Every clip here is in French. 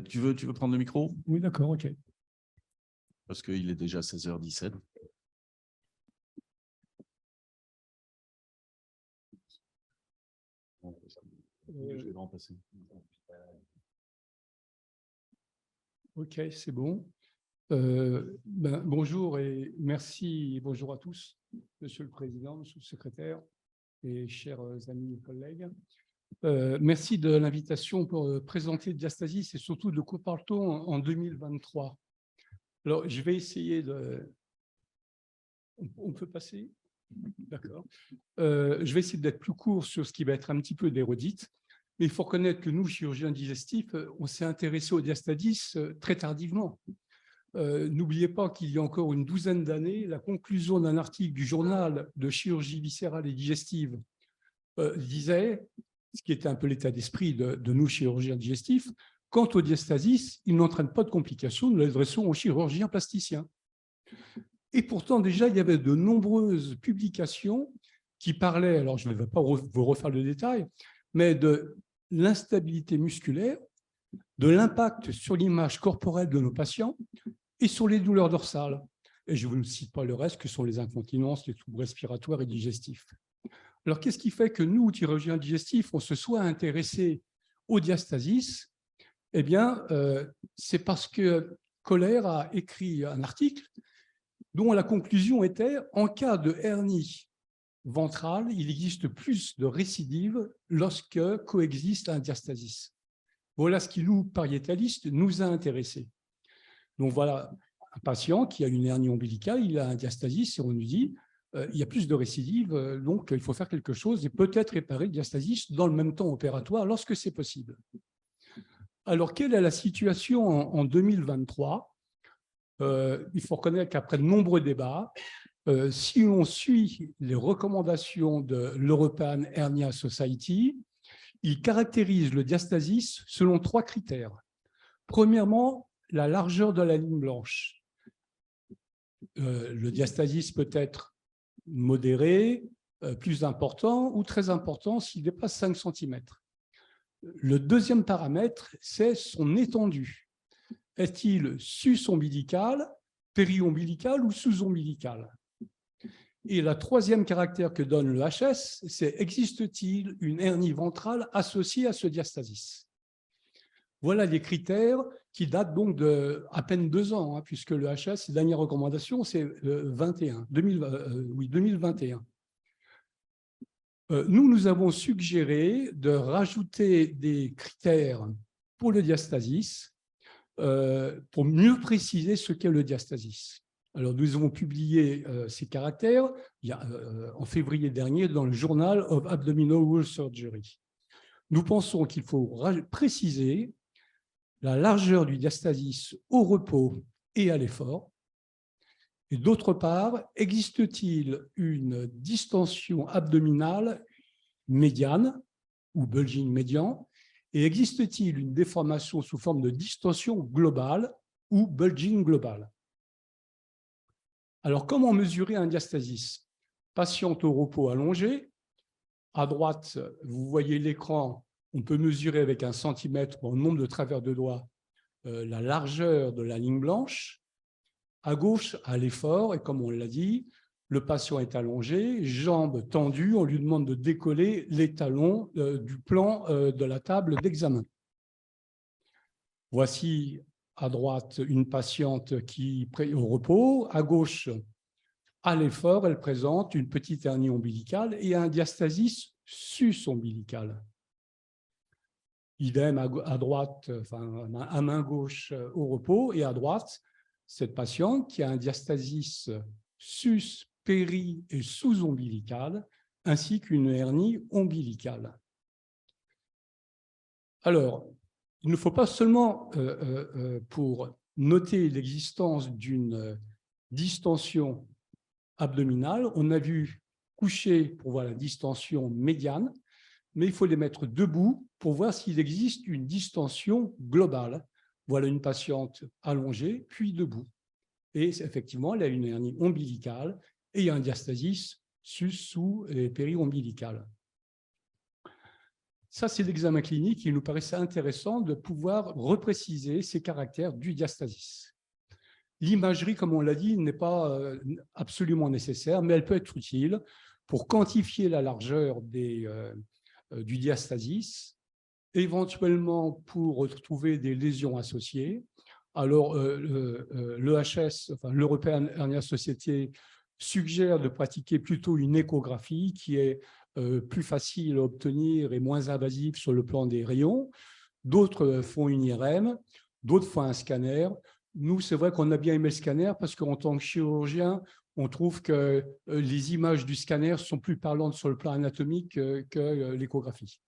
Tu veux prendre le micro? Oui, d'accord, OK. Parce qu'il est déjà 16h17. Je vais le remplacer. OK, c'est bon. Bonjour et merci, bonjour à tous, Monsieur le Président, Monsieur le Secrétaire et chers amis et collègues. Merci de l'invitation pour présenter Diastasis et surtout de quoi parle-t-on en 2023. Alors, je vais essayer de... On peut passer? D'accord. Je vais essayer d'être plus court sur ce qui va être un petit peu d'érodite, mais il faut reconnaître que nous, chirurgiens digestifs, on s'est intéressés au diastasis très tardivement. N'oubliez pas qu'il y a encore une douzaine d'années, la conclusion d'un article du journal de chirurgie viscérale et digestive disait, ce qui était un peu l'état d'esprit de nous, chirurgiens digestifs, quant au diastasis, il n'entraîne pas de complications, nous l'adressons aux chirurgiens plasticiens. Et pourtant, déjà, il y avait de nombreuses publications qui parlaient, alors je ne vais pas vous refaire le détail, mais de l'instabilité musculaire, de l'impact sur l'image corporelle de nos patients et sur les douleurs dorsales. Et je ne vous cite pas le reste, que sont les incontinences, les troubles respiratoires et digestifs. Alors, qu'est-ce qui fait que nous, chirurgiens digestifs, on se soit intéressés au diastasis? Eh bien, c'est parce que Kohler a écrit un article dont la conclusion était « En cas de hernie ventrale, il existe plus de récidives lorsque coexiste un diastasis. » Voilà ce qui, nous, pariétalistes, nous a intéressés. Donc voilà, un patient qui a une hernie ombilicale, il a un diastasis et on lui dit il y a plus de récidives, donc il faut faire quelque chose et peut-être réparer le diastasis dans le même temps opératoire lorsque c'est possible. Alors, quelle est la situation en 2023 ? Il faut reconnaître qu'après de nombreux débats, si on suit les recommandations de l'European Hernia Society, il caractérise le diastasis selon 3 critères. Premièrement, la largeur de la ligne blanche. Le diastasis peut être modéré, plus important ou très important s'il dépasse 5 cm. Le deuxième paramètre, c'est son étendue. Est-il sus-ombilical, péri-ombilical ou sous-ombilical? Et la troisième caractère que donne le HS, c'est existe-t-il une hernie ventrale associée à ce diastasis? Voilà les critères qui datent donc de à peine 2 ans, puisque le HS, la dernière recommandation, c'est 2021. Nous avons suggéré de rajouter des critères pour le diastasis pour mieux préciser ce qu'est le diastasis. Alors, nous avons publié ces caractères en février dernier dans le Journal of Abdominal Surgery. Nous pensons qu'il faut préciser la largeur du diastasis au repos et à l'effort. Et d'autre part, existe-t-il une distension abdominale médiane ou bulging médian? Et existe-t-il une déformation sous forme de distension globale ou bulging global? Alors, comment mesurer un diastasis? Patient au repos allongé. À droite, vous voyez l'écran. On peut mesurer avec 1 centimètre en nombre de travers de doigts la largeur de la ligne blanche. À gauche, à l'effort, et comme on l'a dit, le patient est allongé, jambes tendues, on lui demande de décoller les talons du plan de la table d'examen. Voici à droite une patiente qui est au repos, à gauche, à l'effort, elle présente une petite hernie ombilicale et un diastasis sus-ombilical. Idem à droite, enfin, à main gauche au repos, et à droite, cette patiente qui a un diastasis sus, péri et sous-ombilical, ainsi qu'une hernie ombilicale. Alors, il ne faut pas seulement, pour noter l'existence d'une distension abdominale, on a vu coucher pour voir la distension médiane, mais il faut les mettre debout pour voir s'il existe une distension globale. Voilà une patiente allongée, puis debout. Et effectivement, elle a une hernie ombilicale et un diastasis sus, sous et péri-ombilical. Ça, c'est l'examen clinique. Il nous paraissait intéressant de pouvoir repréciser ces caractères du diastasis. L'imagerie, comme on l'a dit, n'est pas absolument nécessaire, mais elle peut être utile pour quantifier la largeur du diastasis, éventuellement pour retrouver des lésions associées. Alors, l'EHS, enfin, l'European Hernia Society, suggère de pratiquer plutôt une échographie qui est plus facile à obtenir et moins invasive sur le plan des rayons. D'autres font une IRM, d'autres font un scanner. Nous, c'est vrai qu'on a bien aimé le scanner parce qu'en tant que chirurgien, on trouve que les images du scanner sont plus parlantes sur le plan anatomique que l'échographie.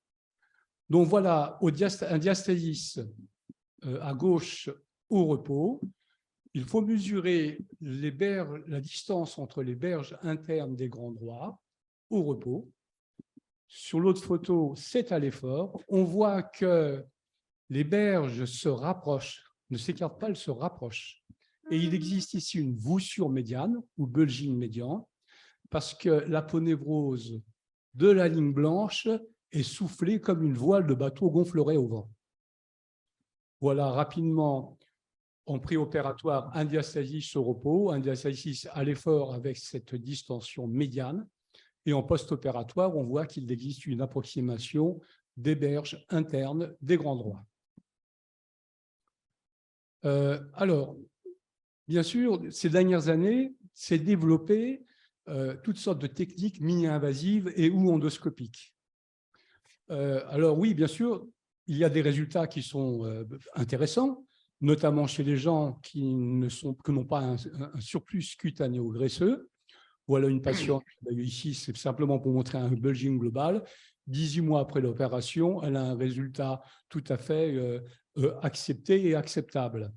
Donc voilà, un diastasis à gauche au repos. Il faut mesurer la distance entre les berges internes des grands droits au repos. Sur l'autre photo, c'est à l'effort. On voit que les berges se rapprochent, ne s'écartent pas, elles se rapprochent. Et il existe ici une voussure médiane ou bulging médian parce que l'aponévrose de la ligne blanche est soufflée comme une voile de bateau gonflerait au vent. Voilà rapidement en préopératoire un diastasis au repos, un diastasis à l'effort avec cette distension médiane. Et en post-opératoire, on voit qu'il existe une approximation des berges internes des grands droits. Alors, bien sûr, ces dernières années, s'est développé toutes sortes de techniques mini-invasives et ou endoscopiques. Alors oui, bien sûr, il y a des résultats qui sont intéressants, notamment chez les gens qui n'ont pas un surplus cutanéo-graisseux. Voilà une patiente ici, c'est simplement pour montrer un bulging global. 18 mois après l'opération, elle a un résultat tout à fait accepté et acceptable.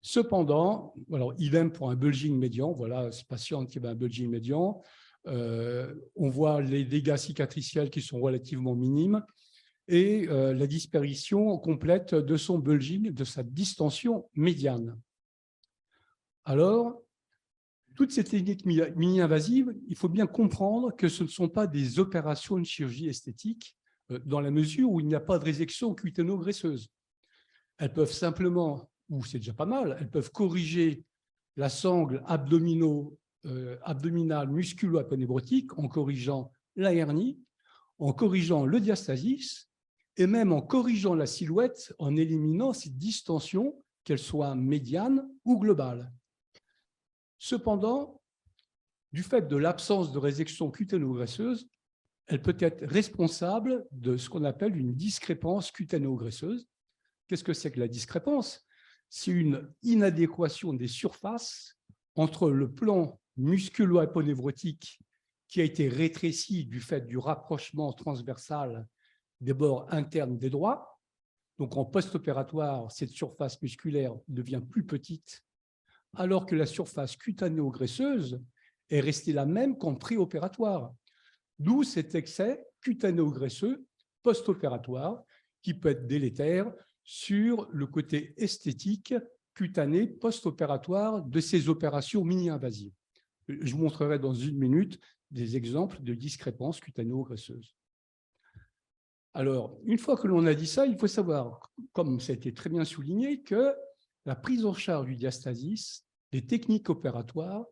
Cependant, alors idem pour un bulging médian, voilà ce patient qui a un bulging médian, on voit les dégâts cicatriciels qui sont relativement minimes et la disparition complète de son bulging, de sa distension médiane. Alors, toutes ces techniques mini-invasives, il faut bien comprendre que ce ne sont pas des opérations de chirurgie esthétique dans la mesure où il n'y a pas de résection cuténo-graisseuse. Elles peuvent simplement, ou c'est déjà pas mal, elles peuvent corriger la sangle abdominale musculo-aponébrotique en corrigeant la hernie, en corrigeant le diastasis et même en corrigeant la silhouette en éliminant cette distension, qu'elle soit médiane ou globale. Cependant, du fait de l'absence de résection cuténo-graisseuse, elle peut être responsable de ce qu'on appelle une discrépance cuténo-graisseuse. Qu'est-ce que c'est que la discrépance? C'est une inadéquation des surfaces entre le plan musculo-aponévrotique qui a été rétréci du fait du rapprochement transversal des bords internes des droits. Donc, en post-opératoire, cette surface musculaire devient plus petite alors que la surface cutanéo-graisseuse est restée la même qu'en préopératoire. D'où cet excès cutanéo-graisseux post-opératoire qui peut être délétère sur le côté esthétique cutané post-opératoire de ces opérations mini-invasives. Je vous montrerai dans une minute des exemples de discrépances cutanéo-graisseuses. Alors, une fois que l'on a dit ça, il faut savoir, comme ça a été très bien souligné, que la prise en charge du diastasis, les techniques opératoires,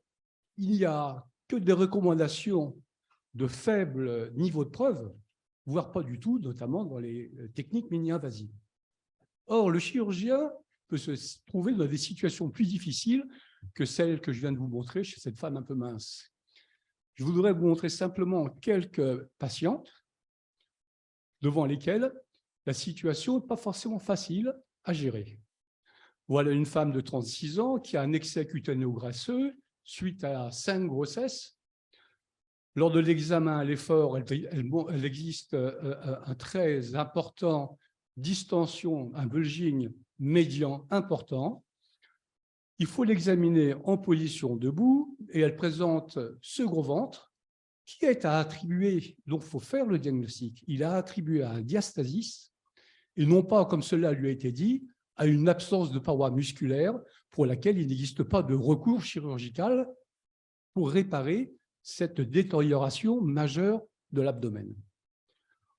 il n'y a que des recommandations de faible niveau de preuve, voire pas du tout, notamment dans les techniques mini-invasives. Or, le chirurgien peut se trouver dans des situations plus difficiles que celles que je viens de vous montrer chez cette femme un peu mince. Je voudrais vous montrer simplement quelques patientes devant lesquelles la situation n'est pas forcément facile à gérer. Voilà une femme de 36 ans qui a un excès cutanéo-graisseux suite à 5 grossesses. Lors de l'examen à l'effort, elle existe un très important distension, un bulging médian important. Il faut l'examiner en position debout et elle présente ce gros ventre qui est à attribuer, donc il faut faire le diagnostic, il a attribué à un diastasis et non pas, comme cela lui a été dit, à une absence de paroi musculaire pour laquelle il n'existe pas de recours chirurgical pour réparer cette détérioration majeure de l'abdomen.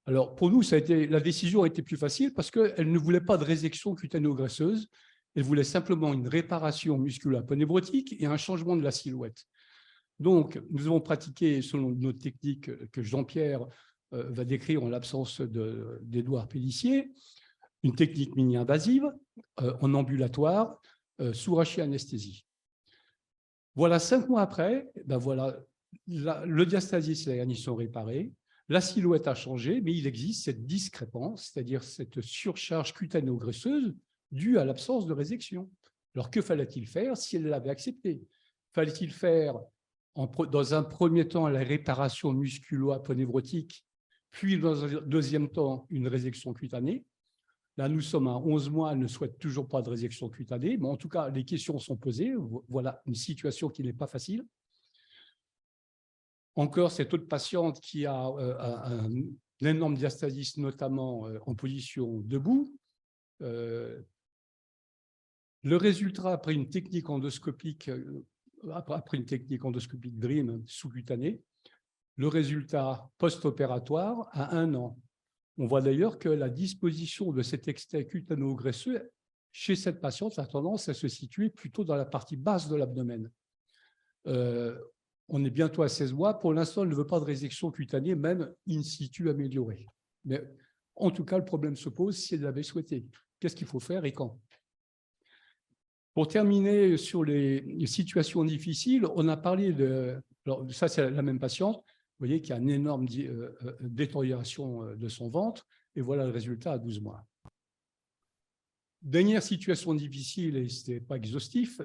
Alors, pour nous, la décision a été plus facile parce qu'elle ne voulait pas de résection cutaneo-graisseuse. Elle voulait simplement une réparation musculo-aponeurotique et un changement de la silhouette. Donc, nous avons pratiqué, selon notre technique que Jean-Pierre va décrire en l'absence d'Édouard Pellissier, une technique mini-invasive en ambulatoire sous rachianesthésie. Voilà, 5 mois après, ben voilà, le diastasis et la hernie sont réparés, la silhouette a changé, mais il existe cette discrépance, c'est-à-dire cette surcharge cutaneo-graisseuse due à l'absence de résection. Alors, que fallait-il faire si elle l'avait accepté? Fallait-il faire, dans un premier temps, la réparation musculo-aponeurotique, puis dans un deuxième temps, une résection cutanée? Là, nous sommes à 11 mois, elle ne souhaite toujours pas de résection cutanée, mais en tout cas, les questions sont posées. Voilà une situation qui n'est pas facile. Encore cette autre patiente qui a un énorme diastasis, notamment en position debout. Le résultat, après une technique endoscopique DREAM sous-cutanée, le résultat post-opératoire à 1 an. On voit d'ailleurs que la disposition de cet extrait cutano-graisseux chez cette patiente a tendance à se situer plutôt dans la partie basse de l'abdomen. On est bientôt à 16 mois. Pour l'instant, elle ne veut pas de résection cutanée, même in situ améliorée. Mais en tout cas, le problème se pose si elle l'avait souhaité. Qu'est-ce qu'il faut faire et quand? Pour terminer sur les situations difficiles, on a parlé de… Alors, ça, c'est la même patiente. Vous voyez qu'il y a une énorme détérioration de son ventre. Et voilà le résultat à 12 mois. Dernière situation difficile, et ce n'était pas exhaustif,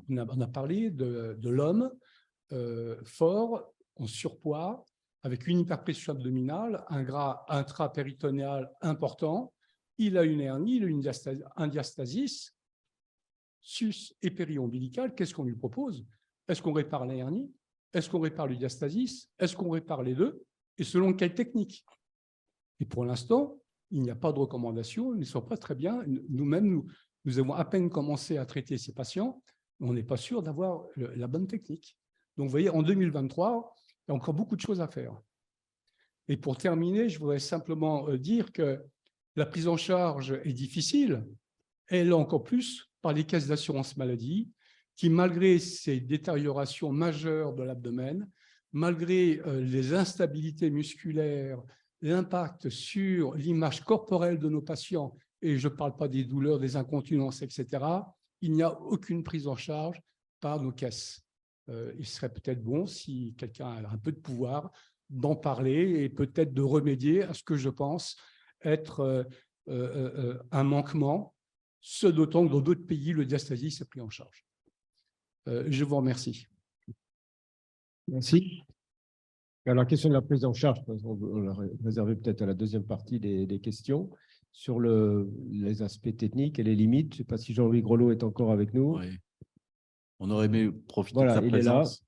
on a parlé de l'homme fort, en surpoids, avec une hyperpression abdominale, un gras intrapéritonéal important. Il a une hernie, il a un diastasis, sus et périombilical. Qu'est-ce qu'on lui propose? Est-ce qu'on répare la hernie? Est-ce qu'on répare le diastasis? Est-ce qu'on répare les deux? Et selon quelle technique? Et pour l'instant, il n'y a pas de recommandation, ils ne sont pas très bien. Nous-mêmes, nous avons à peine commencé à traiter ces patients, mais on n'est pas sûr d'avoir la bonne technique. Donc, vous voyez, en 2023, il y a encore beaucoup de choses à faire. Et pour terminer, je voudrais simplement dire que la prise en charge est difficile, et elle l'est encore plus par les caisses d'assurance maladie, qui, malgré ces détériorations majeures de l'abdomen, malgré les instabilités musculaires, l'impact sur l'image corporelle de nos patients, et je ne parle pas des douleurs, des incontinences, etc., il n'y a aucune prise en charge par nos caisses. Il serait peut-être bon, si quelqu'un a un peu de pouvoir, d'en parler et peut-être de remédier à ce que je pense être un manquement, ce d'autant que dans d'autres pays, le diastasis est pris en charge. Je vous remercie. Merci. Alors, la question de la prise en charge, on l'a réservé peut-être à la deuxième partie des questions, sur les aspects techniques et les limites. Je ne sais pas si Jean-Louis Grelot est encore avec nous. Oui. On aurait aimé profiter Voilà, de sa il est là. présence.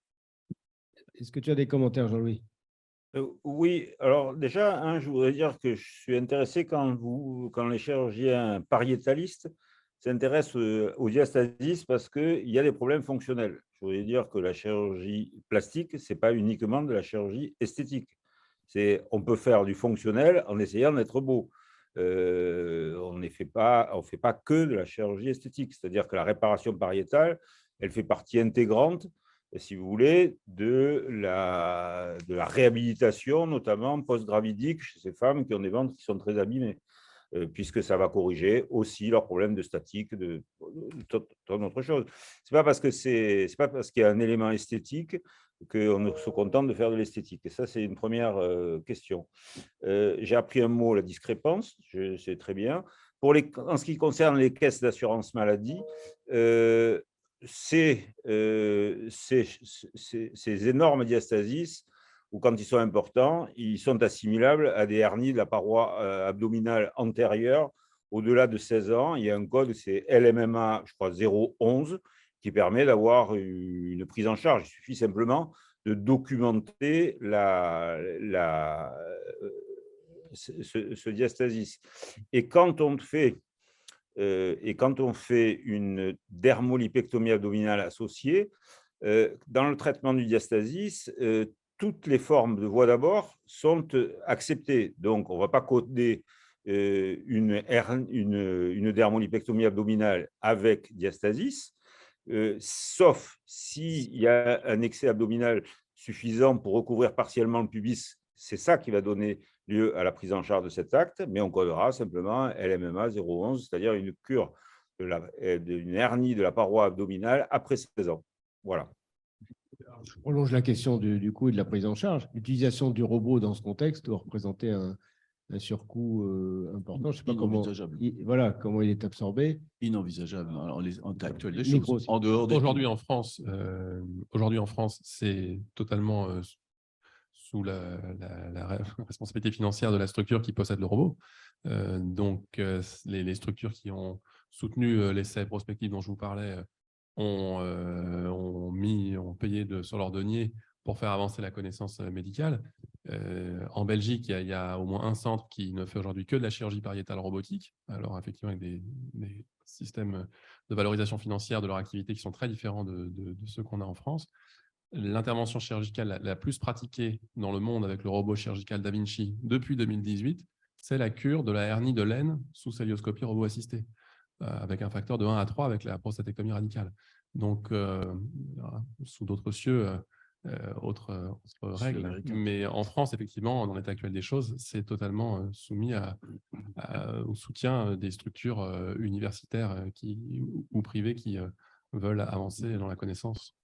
Est-ce que tu as des commentaires, Jean-Louis? Oui, alors déjà, je voudrais dire que je suis intéressé quand les chirurgiens pariétalistes s'intéressent au diastasis parce qu'il y a des problèmes fonctionnels. Je voudrais dire que la chirurgie plastique, ce n'est pas uniquement de la chirurgie esthétique. On peut faire du fonctionnel en essayant d'être beau. On ne fait pas que de la chirurgie esthétique, c'est-à-dire que la réparation pariétale, elle fait partie intégrante, si vous voulez, de la réhabilitation, notamment post-gravidique, chez ces femmes qui ont des ventres qui sont très abîmés, puisque ça va corriger aussi leurs problèmes de statique, de tant d'autres choses. Ce n'est pas parce qu'il y a un élément esthétique qu'on se contente de faire de l'esthétique. Et ça, c'est une première question. J'ai appris un mot, la discrépance, je sais très bien. En ce qui concerne les caisses d'assurance maladie, ces énormes diastasis, ou quand ils sont importants, ils sont assimilables à des hernies de la paroi abdominale antérieure au-delà de 16 ans. Il y a un code, c'est LMMA, je crois, 011, qui permet d'avoir une prise en charge. Il suffit simplement de documenter ce diastasis. Et quand on fait une dermolipectomie abdominale associée, dans le traitement du diastasis, toutes les formes de voie d'abord sont acceptées. Donc, on ne va pas coder une dermolipectomie abdominale avec diastasis, sauf s'il y a un excès abdominal suffisant pour recouvrir partiellement le pubis. C'est ça qui va donner lieu à la prise en charge de cet acte, mais on codera simplement LMMA 0,11, c'est-à-dire une cure d'une hernie de la paroi abdominale après 16 ans. Voilà. Je prolonge la question du coût et de la prise en charge. L'utilisation du robot dans ce contexte doit représenter un surcoût important. Je ne sais pas comment, comment il est absorbé. Inenvisageable en temps actuel des Micro, choses. En dehors des Aujourd'hui en France, c'est totalement sous la responsabilité financière de la structure qui possède le robot. Les structures qui ont soutenu l'essai prospectif dont je vous parlais ont payé sur leur denier pour faire avancer la connaissance médicale. En Belgique, il y a au moins un centre qui ne fait aujourd'hui que de la chirurgie pariétale robotique, alors effectivement avec des systèmes de valorisation financière de leur activité qui sont très différents de ceux qu'on a en France. L'intervention chirurgicale la plus pratiquée dans le monde avec le robot chirurgical Da Vinci depuis 2018, c'est la cure de la hernie de l'aine sous cœlioscopie robot-assistée, avec un facteur de 1 à 3 avec la prostatectomie radicale. Donc, sous d'autres cieux, autres règles. Mais en France, effectivement, dans l'état actuel des choses, c'est totalement soumis au soutien des structures universitaires ou privées qui veulent avancer dans la connaissance.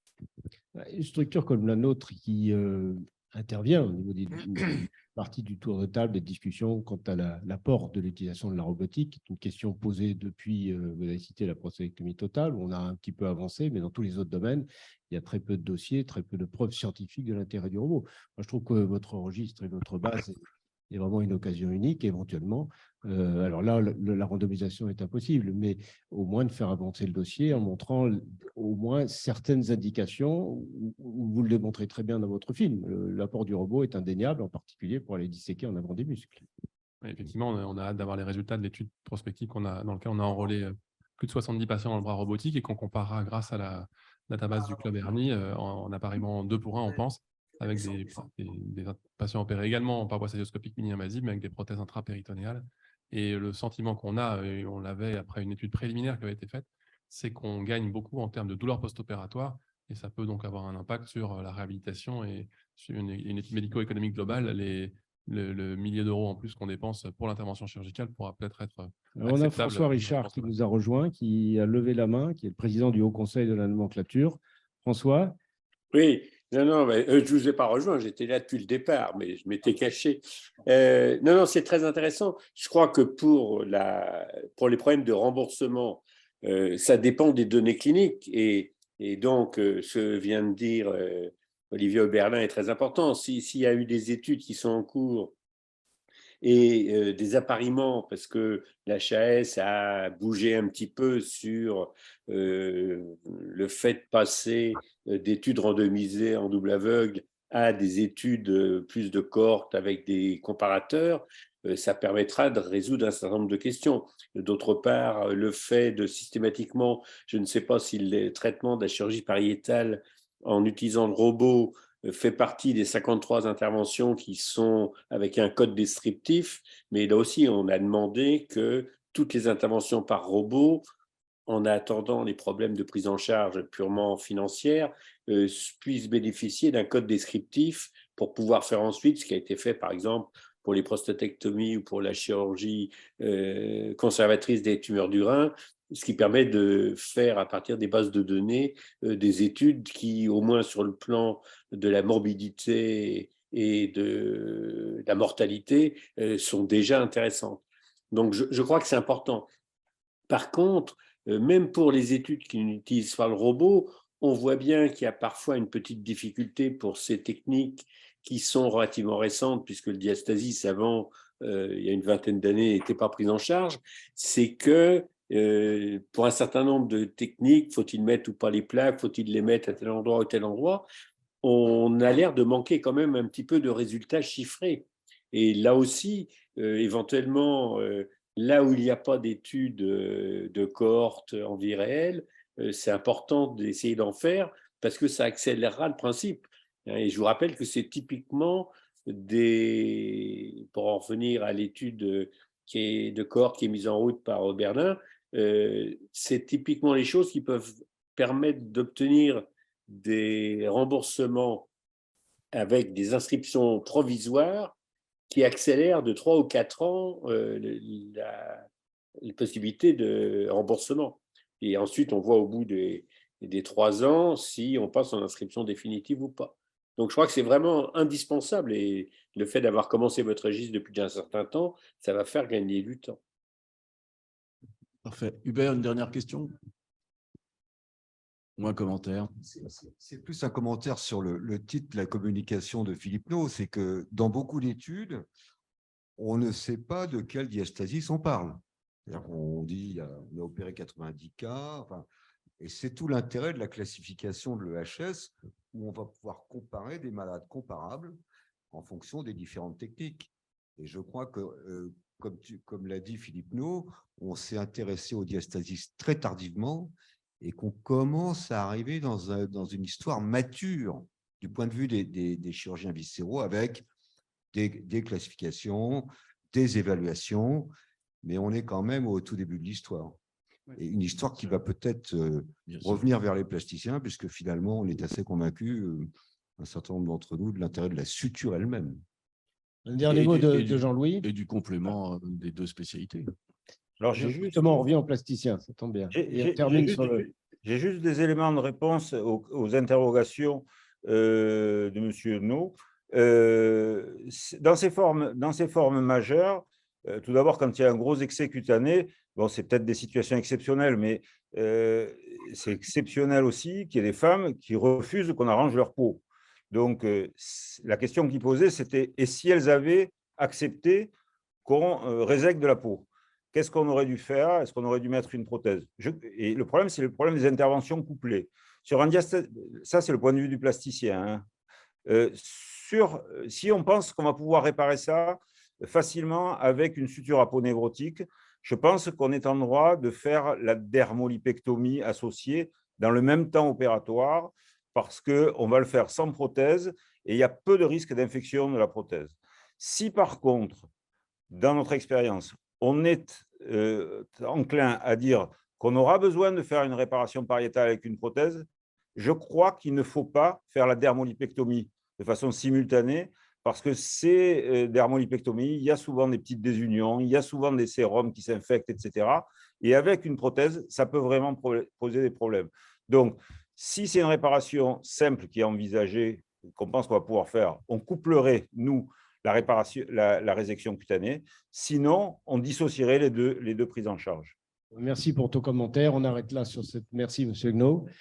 Une structure comme la nôtre qui intervient au niveau d'une partie du tour de table des discussions quant à l'apport de l'utilisation de la robotique, une question posée depuis, vous avez cité la prostatectomie totale, où on a un petit peu avancé, mais dans tous les autres domaines, il y a très peu de dossiers, très peu de preuves scientifiques de l'intérêt du robot. Moi, je trouve que votre registre et votre base est vraiment une occasion unique, éventuellement. Alors là, la randomisation est impossible, mais au moins de faire avancer le dossier en montrant au moins certaines indications où vous le démontrez très bien dans votre film. L'apport du robot est indéniable, en particulier pour aller disséquer en avant des muscles. Oui, effectivement, on a hâte d'avoir les résultats de l'étude prospective dans laquelle on a enrôlé plus de 70 patients dans le bras robotique et qu'on comparera grâce à la database du Club Hernie en appariement 2 pour 1, on pense, avec des patients opérés également en paroisse cœlioscopique mini-invasive, mais avec des prothèses intrapéritonéales. Et le sentiment qu'on a, et on l'avait après une étude préliminaire qui avait été faite, c'est qu'on gagne beaucoup en termes de douleur post-opératoire, et ça peut donc avoir un impact sur la réhabilitation et sur une étude médico-économique globale. Le millier d'euros en plus qu'on dépense pour l'intervention chirurgicale pourra peut-être être acceptable. On a François Richard qui nous a rejoint, qui a levé la main, qui est le président du Haut Conseil de la nomenclature. François ? Oui, non, mais, je ne vous ai pas rejoint, j'étais là depuis le départ, mais je m'étais caché. Non, c'est très intéressant. Je crois que pour les problèmes de remboursement, ça dépend des données cliniques. Et donc, ce que vient de dire Olivier Oberlin est très important. S'il y a eu des études qui sont en cours et des appariements, parce que l'HAS a bougé un petit peu sur le fait de passer d'études randomisées en double aveugle à des études plus de cohorte avec des comparateurs, ça permettra de résoudre un certain nombre de questions. D'autre part, le fait de systématiquement, je ne sais pas si le traitement de la chirurgie pariétale en utilisant le robot fait partie des 53 interventions qui sont avec un code descriptif, mais là aussi, on a demandé que toutes les interventions par robot, en attendant les problèmes de prise en charge purement financière, puissent bénéficier d'un code descriptif pour pouvoir faire ensuite ce qui a été fait, par exemple, pour les prostatectomies ou pour la chirurgie conservatrice des tumeurs du rein, ce qui permet de faire à partir des bases de données des études qui, au moins sur le plan de la morbidité et de la mortalité, sont déjà intéressantes. Donc, je crois que c'est important. Par contre, même pour les études qui n'utilisent pas le robot, on voit bien qu'il y a parfois une petite difficulté pour ces techniques qui sont relativement récentes, puisque le diastasis, avant, il y a une vingtaine d'années, n'était pas pris en charge. C'est que pour un certain nombre de techniques, faut-il mettre ou pas les plaques, faut-il les mettre à tel endroit ou tel endroit, on a l'air de manquer quand même un petit peu de résultats chiffrés. Et là aussi, éventuellement, là où il n'y a pas d'études de cohorte en vie réelle, c'est important d'essayer d'en faire parce que ça accélérera le principe. Et je vous rappelle que c'est typiquement pour en revenir à l'étude de cohorte qui est mise en route par Berlin, c'est typiquement les choses qui peuvent permettre d'obtenir des remboursements avec des inscriptions provisoires qui accélèrent de 3 ou 4 ans les possibilités de remboursement. Et ensuite, on voit au bout des 3 ans si on passe en inscription définitive ou pas. Donc, je crois que c'est vraiment indispensable et le fait d'avoir commencé votre registre depuis un certain temps, ça va faire gagner du temps. Parfait. Hubert, une dernière question? Ou un commentaire? C'est plus un commentaire sur le titre de la communication de Philippe No, c'est que dans beaucoup d'études, on ne sait pas de quelle diastasis on parle. On dit on a opéré 90 cas, enfin, et c'est tout l'intérêt de la classification de l'EHS, où on va pouvoir comparer des malades comparables en fonction des différentes techniques. Et je crois que, comme l'a dit Philippe No, on s'est intéressé aux diastasis très tardivement et qu'on commence à arriver dans une histoire mature du point de vue des chirurgiens viscéraux avec des classifications, des évaluations, mais on est quand même au tout début de l'histoire. Et une histoire qui va peut-être revenir vers les plasticiens, puisque finalement, on est assez convaincus, un certain nombre d'entre nous, de l'intérêt de la suture elle-même. Un dernier mot de Jean-Louis. Et du complément des deux spécialités. Alors, justement, on revient aux plasticiens, ça tombe bien. J'ai juste des éléments de réponse aux interrogations de M. No. Dans ces formes majeures, tout d'abord, quand il y a un gros excès cutané, bon, c'est peut-être des situations exceptionnelles, mais c'est exceptionnel aussi qu'il y ait des femmes qui refusent qu'on arrange leur peau. Donc, la question qu'ils posaient, c'était « et si elles avaient accepté qu'on résèque de la peau ?» Qu'est-ce qu'on aurait dû faire? Est-ce qu'on aurait dû mettre une prothèse? Et le problème, c'est le problème des interventions couplées. Ça, c'est le point de vue du plasticien. Si on pense qu'on va pouvoir réparer ça facilement avec une suture aponévrotique, je pense qu'on est en droit de faire la dermolipectomie associée dans le même temps opératoire parce qu'on va le faire sans prothèse et il y a peu de risque d'infection de la prothèse. Si par contre, dans notre expérience, on est enclin à dire qu'on aura besoin de faire une réparation pariétale avec une prothèse, je crois qu'il ne faut pas faire la dermolipectomie de façon simultanée parce que ces dermolipectomies, il y a souvent des petites désunions, il y a souvent des sérums qui s'infectent, etc. Et avec une prothèse, ça peut vraiment poser des problèmes. Donc, si c'est une réparation simple qui est envisagée, qu'on pense qu'on va pouvoir faire, on couplerait, nous, la résection cutanée. Sinon, on dissocierait les deux prises en charge. Merci pour ton commentaire. On arrête là sur cette. Merci, M. No.